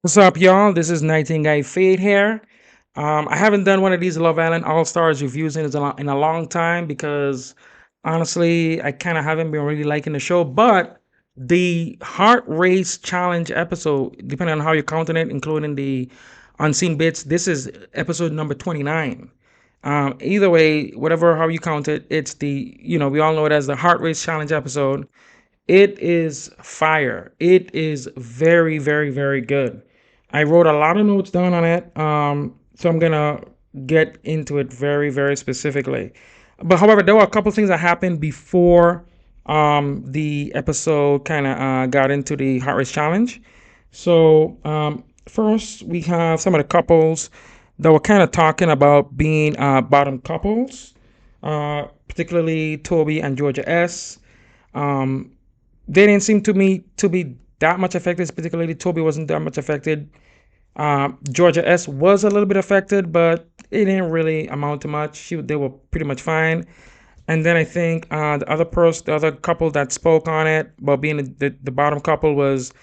What's up, y'all? This is Nightingale Fade here. I haven't done one of these Love Island All Stars reviews in a long time because honestly, I kind of haven't been really liking the show. But the Heart Race Challenge episode, depending on how you're counting it, including the unseen bits, this is episode number 29. Either way, whatever how you count it, it's we all know it as the Heart Race Challenge episode. It is fire. It is very, very, very good. I wrote a lot of notes down on it. So I'm gonna get into it very, very specifically. But however, there were a couple things that happened before the episode kind of got into the Heart Race Challenge. So first, we have some of the couples that were kind of talking about being bottom couples, particularly Toby and Georgia S. Um, they didn't seem to me to be that much affected. Particularly, Toby wasn't that much affected. Georgia S was a little bit affected, but it didn't really amount to much. They were pretty much fine. And then I think the other couple that spoke on it about being the bottom couple was,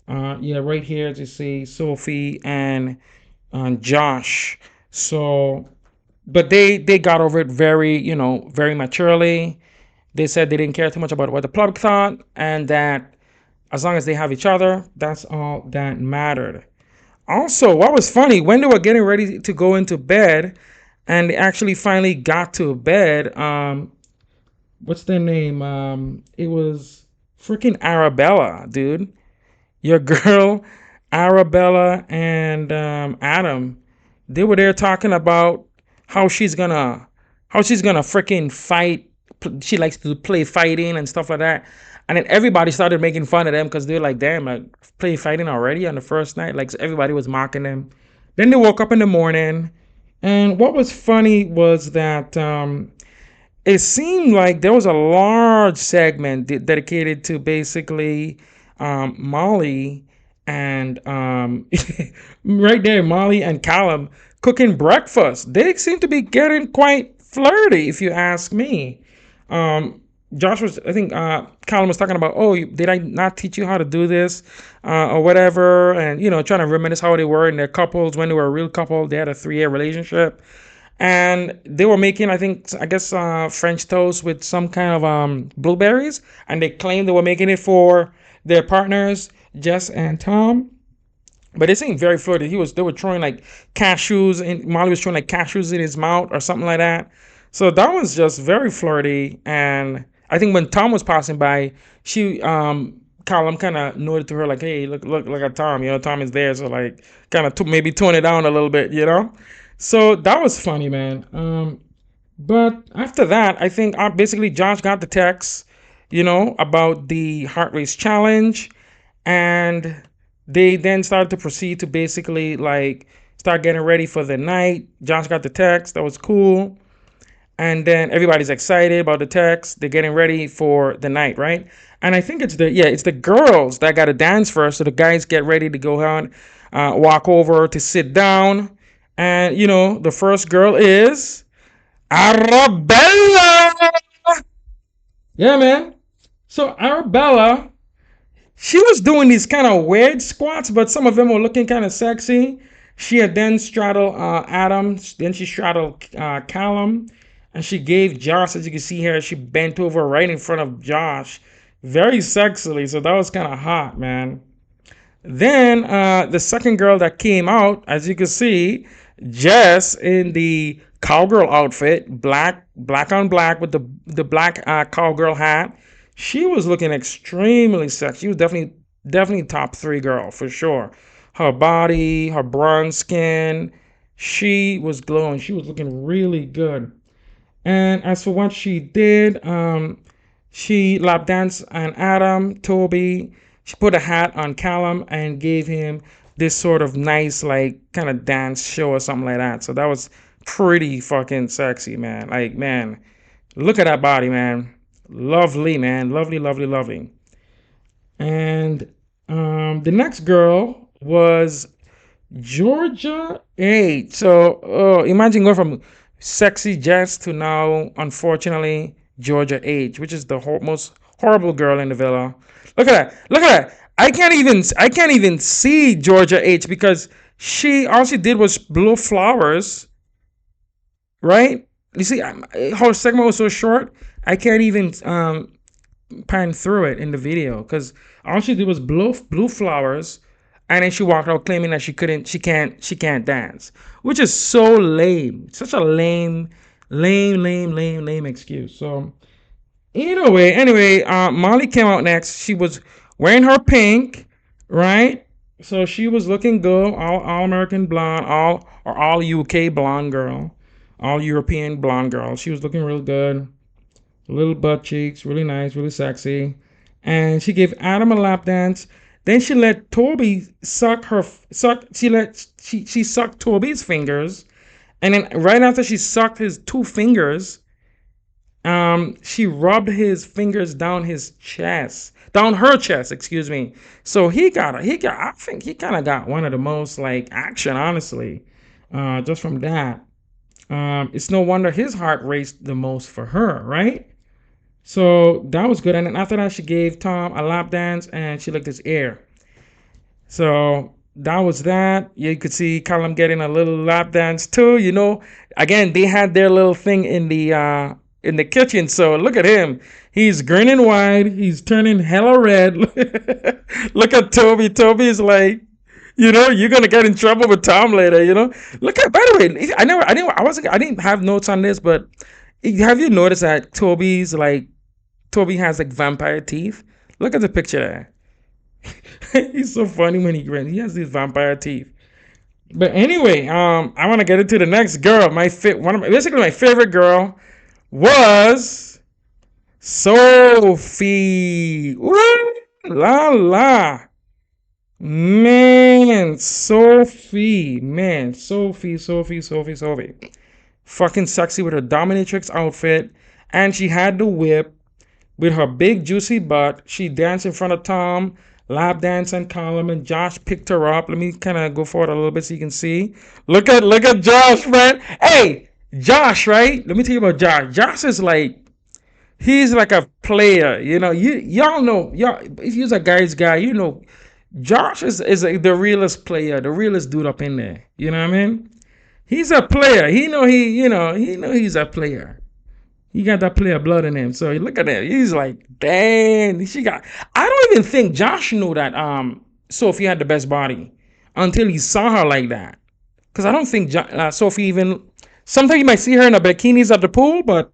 yeah, right here as you see Sophie and Josh. So, but they got over it very, very maturely. They said they didn't care too much about what the public thought, and that as long as they have each other, that's all that mattered. Also, what was funny, when they were getting ready to go into bed, and they actually finally got to bed, what's their name? It was freaking Arabella, dude. Your girl, Arabella and Adam. They were there talking about how she's gonna how she's gonna freaking fight. She likes to play fighting and stuff like that. And then everybody started making fun of them because they're like, damn, like play fighting already on the first night. Like everybody was mocking them. Then they woke up in the morning, and what was funny was that it seemed like there was a large segment dedicated to basically Molly and right there, Molly and Callum cooking breakfast. They seem to be getting quite flirty, if you ask me. Um, Josh was, I think, Callum was talking about, oh, did I not teach you how to do this or whatever? And, trying to reminisce how they were in their couples when they were a real couple. They had a 3 year relationship. And they were making, I guess, French toast with some kind of blueberries. And they claimed they were making it for their partners, Jess and Tom. But it seemed very flirty. They were throwing like cashews, and Molly was throwing like cashews in his mouth or something like that. So that was just very flirty. And I think when Tom was passing by, Callum kind of noted to her like, "Hey, look at Tom. Tom is there." So like, kind of maybe tone it down a little bit. So that was funny, man. But after that, I think basically Josh got the text, about the heart race challenge, and they then started to proceed to basically like start getting ready for the night. Josh got the text. That was cool. And then everybody's excited about the text. They're getting ready for the night, right? And I think it's the girls that got to dance first. So the guys get ready to go on, walk over to sit down. And the first girl is Arabella. Yeah, man. So Arabella, she was doing these kind of weird squats, but some of them were looking kind of sexy. She had then straddled Adam, then she straddled Callum, and she gave Josh, as you can see here, she bent over right in front of Josh, very sexily. So that was kind of hot, man. Then the second girl that came out, as you can see, Jess in the cowgirl outfit, black on black with the black cowgirl hat. She was looking extremely sexy. She was definitely top 3 girl for sure. Her body, her bronze skin, she was glowing. She was looking really good. And as for what she did, she lap danced on Adam, Toby. She put a hat on Callum and gave him this sort of nice, like, kind of dance show or something like that. So that was pretty fucking sexy, man. Like, man, look at that body, man. Lovely, man. Lovely, lovely, lovely. And the next girl was Georgia 8. So imagine going from sexy Jess to now, unfortunately, Georgia H, which is the most horrible girl in the villa. Look at that. Look at that. I can't even see Georgia H because she all she did was blow flowers, right? You see, her segment was so short. I can't even pan through it in the video because all she did was blow flowers, and then she walked out claiming that she can't dance, which is so lame. Such a lame excuse. So either way, anyway, Molly came out next. She was wearing her pink, right? So she was looking good, all American blonde, all UK blonde girl, all European blonde girl. She was looking real good, little butt cheeks, really nice, really sexy. And she gave Adam a lap dance. Then she let Toby suck her suck. She sucked Toby's fingers, and then right after she sucked his two fingers, she rubbed his fingers down her chest, excuse me. So I think he kind of got one of the most like action, honestly, just from that. It's no wonder his heart raced the most for her, right? So that was good. And then after that, she gave Tom a lap dance and she licked his ear. So that was that. You could see Callum getting a little lap dance too. Again, they had their little thing in the kitchen. So look at him. He's grinning wide. He's turning hella red. Look at Toby. Toby's like, you're gonna get in trouble with Tom later. Look at. By the way, I didn't have notes on this, but have you noticed that Toby has like vampire teeth? Look at the picture there. He's so funny when he grins. He has these vampire teeth. But anyway, I want to get into the next girl. Basically my favorite girl was Sophie. Ooh, la la. Man, Sophie. Man, Sophie. Fucking sexy with her dominatrix outfit. And she had the whip with her big juicy butt. She danced in front of Tom, lap dance and Colin, and Josh picked her up. Let me kind of go forward a little bit so you can see. Look at Josh, man. Hey, Josh, right? Let me tell you about Josh. Josh is like he's like a player. Y'all know if he's a guy's guy, Josh is like the realest player, the realest dude up in there. You know what I mean? He's a player. He know he's a player. He got that player blood in him. So look at him. He's like, dang, she got. I don't even think Josh knew that Sophie had the best body until he saw her like that. Because I don't think Sophie even. Sometimes you might see her in the bikinis at the pool, but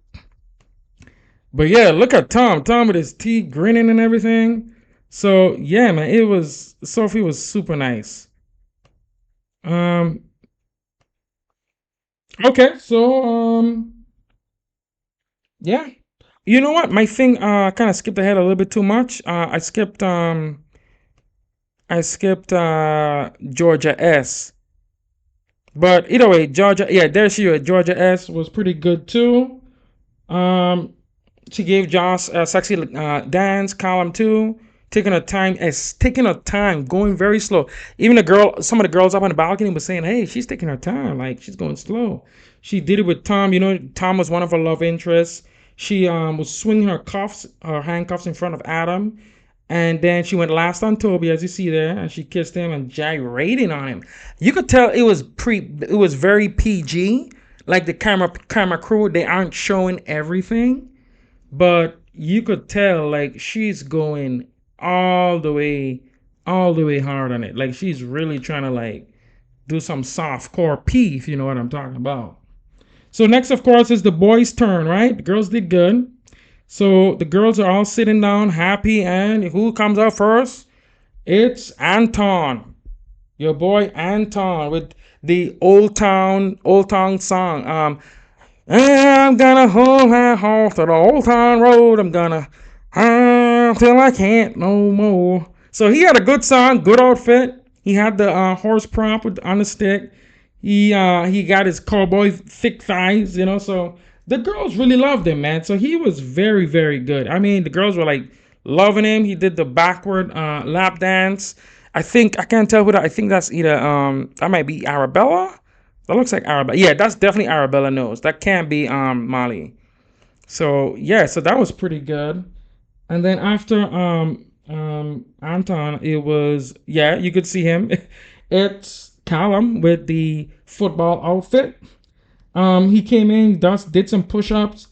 yeah, look at Tom. Tom with his teeth grinning and everything. So yeah, man, Sophie was super nice. Um. Okay, so yeah. You know what? My thing kind of skipped ahead a little bit too much. I skipped Georgia S. But either way, Georgia, yeah, there she is. Georgia S was pretty good too. Um she gave Josh a sexy dance column too, taking her time, going very slow. Even some of the girls up on the balcony was saying, "Hey, she's taking her time, like she's going slow." She did it with Tom. Tom was one of her love interests. She was swinging her handcuffs in front of Adam, and then she went last on Toby, as you see there, and she kissed him and gyrating on him. You could tell it was very PG. Like the camera crew, they aren't showing everything, but you could tell like she's going all the way hard on it. Like she's really trying to like do some soft core P, if you know what I'm talking about. So next, of course, is the boys' turn, right? The girls did good. So the girls are all sitting down, happy, and who comes out first? It's Anton, your boy Anton, with the Old Town song. I'm gonna hold my horse to the old town road. I'm gonna till I can't no more. So he had a good song, good outfit. He had the horse prop on the stick. He got his cowboy thick thighs, So the girls really loved him, man. So he was very very good. I mean, the girls were like loving him. He did the backward lap dance. I can't tell who that. I think that's either that might be Arabella. That looks like Arabella. Yeah, that's definitely Arabella knows. That can't be Molly. So yeah, so that was pretty good. And then after Anton, it was, yeah, you could see him. It's Callum with the football outfit. He came in, did some push-ups.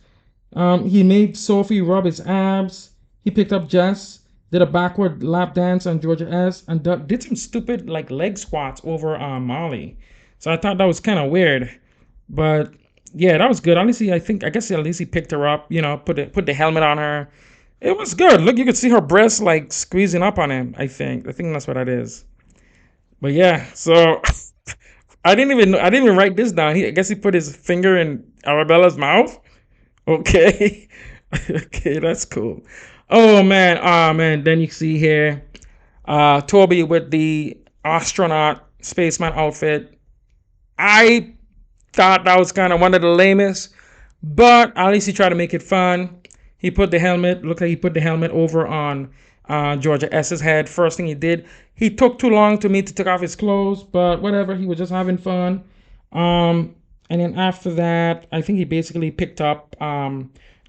He made Sophie rub his abs. He picked up Jess, did a backward lap dance on Georgia S, and did some stupid like leg squats over Molly. So I thought that was kind of weird, but yeah, that was good. At least I guess at least he picked her up. You know, put the helmet on her. It was good. Look, you could see her breasts like squeezing up on him. I think that's what that is. But yeah, so I didn't even write this down. I guess he put his finger in Arabella's mouth. Okay. Okay, that's cool. Oh man. Then you see here, Toby with the astronaut spaceman outfit. I thought that was kind of one of the lamest, but at least he tried to make it fun. He put the helmet, looked like he put the helmet over on Georgia S's head. First thing he did, he took too long to me to take off his clothes, but whatever, he was just having fun. Um, and then after that, I think he basically picked up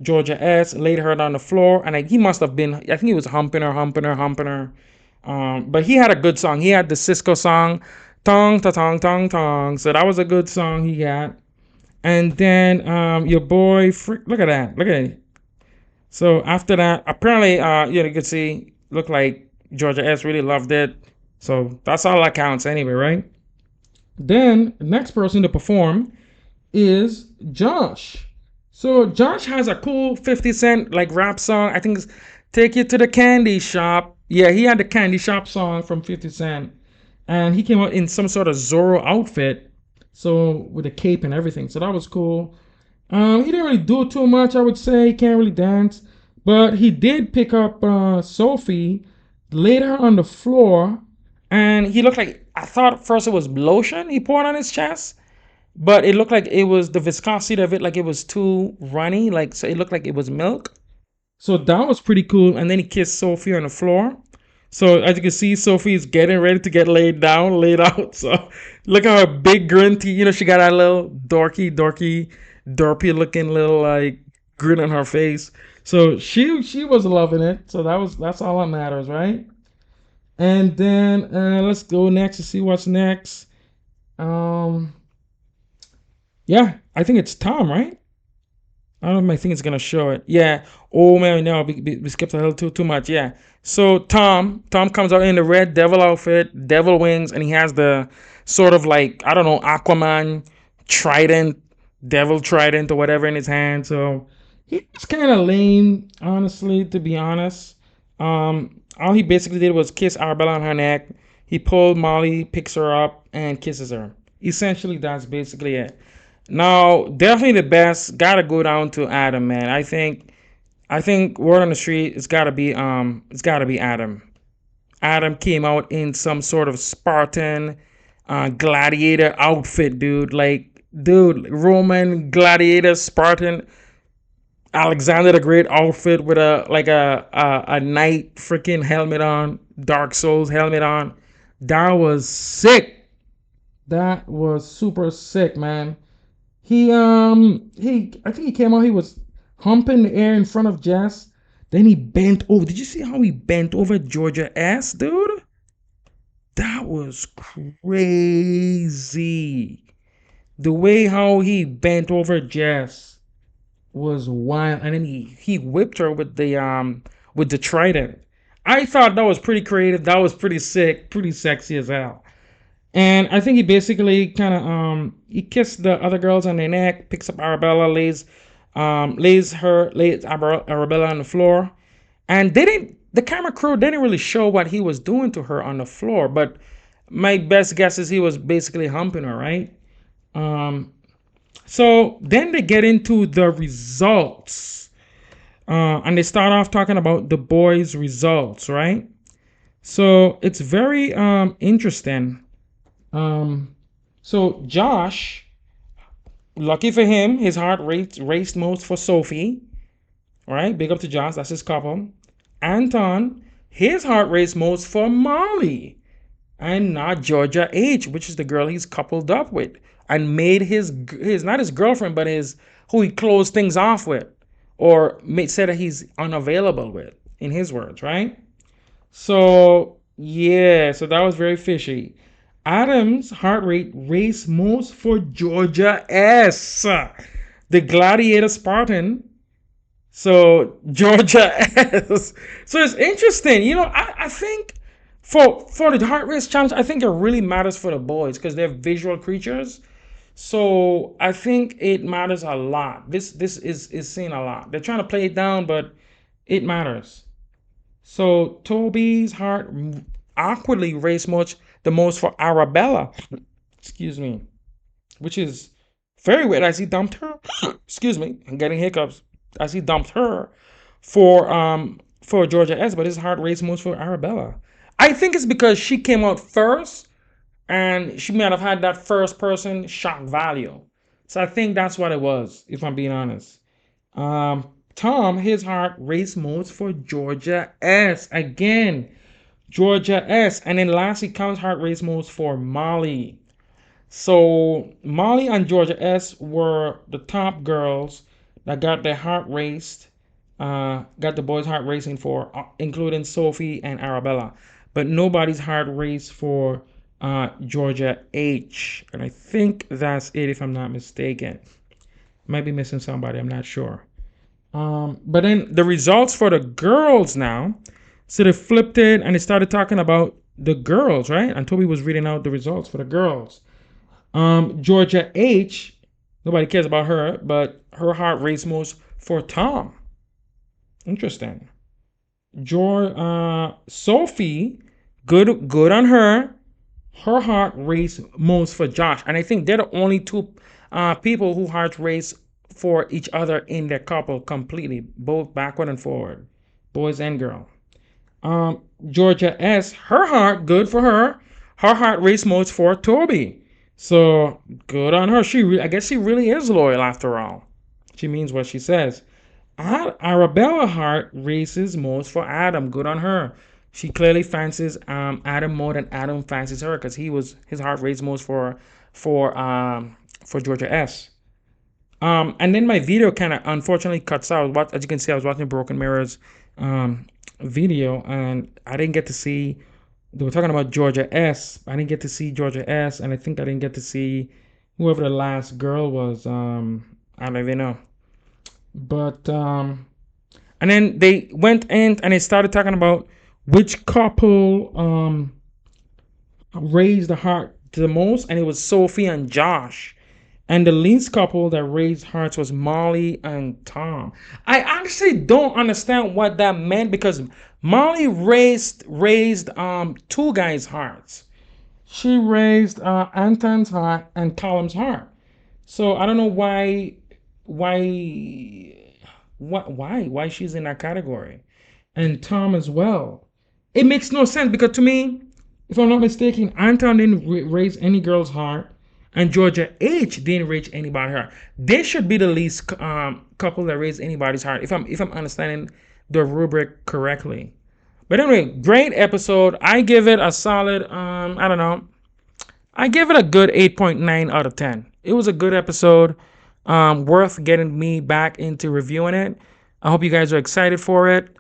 Georgia S, laid her on the floor, and he must have been, I think he was humping her, humping her, humping her. But he had a good song. He had the Cisco song, Tong Ta Tong Tong Tong. So that was a good song he got. And then your boy, look at that, look at it. So after that, apparently, you could see, looked like Georgia S really loved it. So that's all that counts anyway, right? Then the next person to perform is Josh. So Josh has a cool 50 Cent like rap song. I think it's Take You to the Candy Shop. Yeah, he had the Candy Shop song from 50 Cent. And he came out in some sort of Zorro outfit. So with a cape and everything. So that was cool. He didn't really do too much, I would say. He can't really dance. But he did pick up Sophie, laid her on the floor, and he looked like, I thought first it was lotion he poured on his chest, but it looked like it was the viscosity of it, like it was too runny, like so it looked like it was milk. So that was pretty cool. And then he kissed Sophie on the floor. So as you can see, Sophie is getting ready to get laid down, laid out. So look at her big grunty. You know, she got that little dorky looking little like grin on her face. So she was loving it. So that's all that matters, right? And then let's go next to see what's next. Um, yeah, I think it's Tom, right? I don't know if I think it's gonna show it. Yeah. Oh man, no, we skipped a little too much. Yeah. So Tom comes out in the red devil outfit, devil wings, and he has the sort of like, I don't know, Aquaman trident, devil trident or whatever in his hand. So he's kind of lame, honestly, to be honest. All he basically did was kiss Arabella on her neck. He pulled Molly, picks her up, and kisses her. Essentially, that's basically it. Now, definitely the best gotta go down to Adam, man. I think word on the street, it's gotta be Adam. Adam came out in some sort of Spartan gladiator outfit, dude. Like, dude, Roman gladiator Spartan Alexander the Great outfit with a knight freaking helmet on, Dark Souls helmet on. That was sick. That was super sick, man. He I think he came out, he was humping the air in front of Jess. Then he bent over. Did you see how he bent over Georgia S, dude? That was crazy. The way how he bent over Jess was wild. And then he whipped her with the trident. I thought that was pretty creative. That was pretty sick, pretty sexy as hell. And I think he basically kind of he kissed the other girls on their neck, picks up Arabella, lays Arabella on the floor, and they didn't. The camera crew didn't really show what he was doing to her on the floor, but my best guess is he was basically humping her, right? Um, so then they get into the results, and they start off talking about the boys' results, right? So it's very interesting. Um, so Josh, lucky for him, his heart raced most for Sophie. Right, big up to Josh. That's his couple. Anton, his heart raced most for Molly, and not Georgia H, which is the girl he's coupled up with, and made his not his girlfriend, but his who he closed things off with, or said that he's unavailable with, in his words, right? So yeah, so that was very fishy. Adam's heart rate raced most for Georgia S, the gladiator Spartan. So Georgia S. So it's interesting. I think for the heart race challenge, I think it really matters for the boys because they're visual creatures. So I think it matters a lot. This is seen a lot. They're trying to play it down, but it matters. So Toby's heart awkwardly raced much the most for Arabella. Excuse me, which is very weird as he dumped her. Excuse me, I'm getting hiccups as he dumped her for Georgia S. But his heart raced most for Arabella. I think it's because she came out first and she might have had that first person shock value. So I think that's what it was, if I'm being honest. Tom, his heart raced most for Georgia S. Again, Georgia S. And then lastly, Tom's heart raced most for Molly. So Molly and Georgia S were the top girls that got their heart raced, got the boys' heart racing for, including Sophie and Arabella. But nobody's heart raced for Georgia H. And I think that's it, if I'm not mistaken. Might be missing somebody, I'm not sure. But then the results for the girls now. So they flipped it and they started talking about the girls, right? And Toby was reading out the results for the girls. Georgia H, nobody cares about her, but her heart raced most for Tom. Interesting. Sophie, good on her. Her heart raced most for Josh, and I think they're the only two people who heart race for each other in their couple completely, both backward and forward, boys and girl. Georgia S, her heart, good for her. Her heart race most for Toby. So good on her. I guess she really is loyal after all. She means what she says. Arabella heart races most for Adam. Good on her. She clearly fancies Adam more than Adam fancies her because his heart rates most for Georgia S. And then my video kind of unfortunately cuts out. As you can see, I was watching Broken Mirror's video, and I didn't get to see. They were talking about Georgia S. I didn't get to see Georgia S. And I think I didn't get to see whoever the last girl was. I don't even know. But and then they went in and they started talking about which couple raised the heart the most, and it was Sophie and Josh. And the least couple that raised hearts was Molly and Tom. I actually don't understand what that meant because Molly raised two guys' hearts. She raised Anton's heart and Callum's heart. So I don't know why why she's in that category, and Tom as well. It makes no sense because to me, if I'm not mistaken, Anton didn't raise any girl's heart, and Georgia H didn't raise anybody's heart. They should be the least couple that raised anybody's heart. If I'm understanding the rubric correctly. But anyway, great episode. I give it a solid I don't know. I give it a good 8.9 out of 10. It was a good episode, worth getting me back into reviewing it. I hope you guys are excited for it.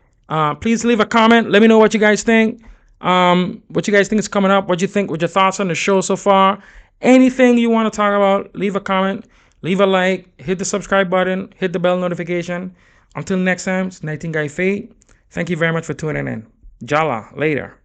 Please leave a comment. Let me know what you guys think. What you guys think is coming up. What you think? What your thoughts on the show so far? Anything you want to talk about, leave a comment. Leave a like. Hit the subscribe button. Hit the bell notification. Until next time, it's Nightingale Fate. Thank you very much for tuning in. Jala. Later.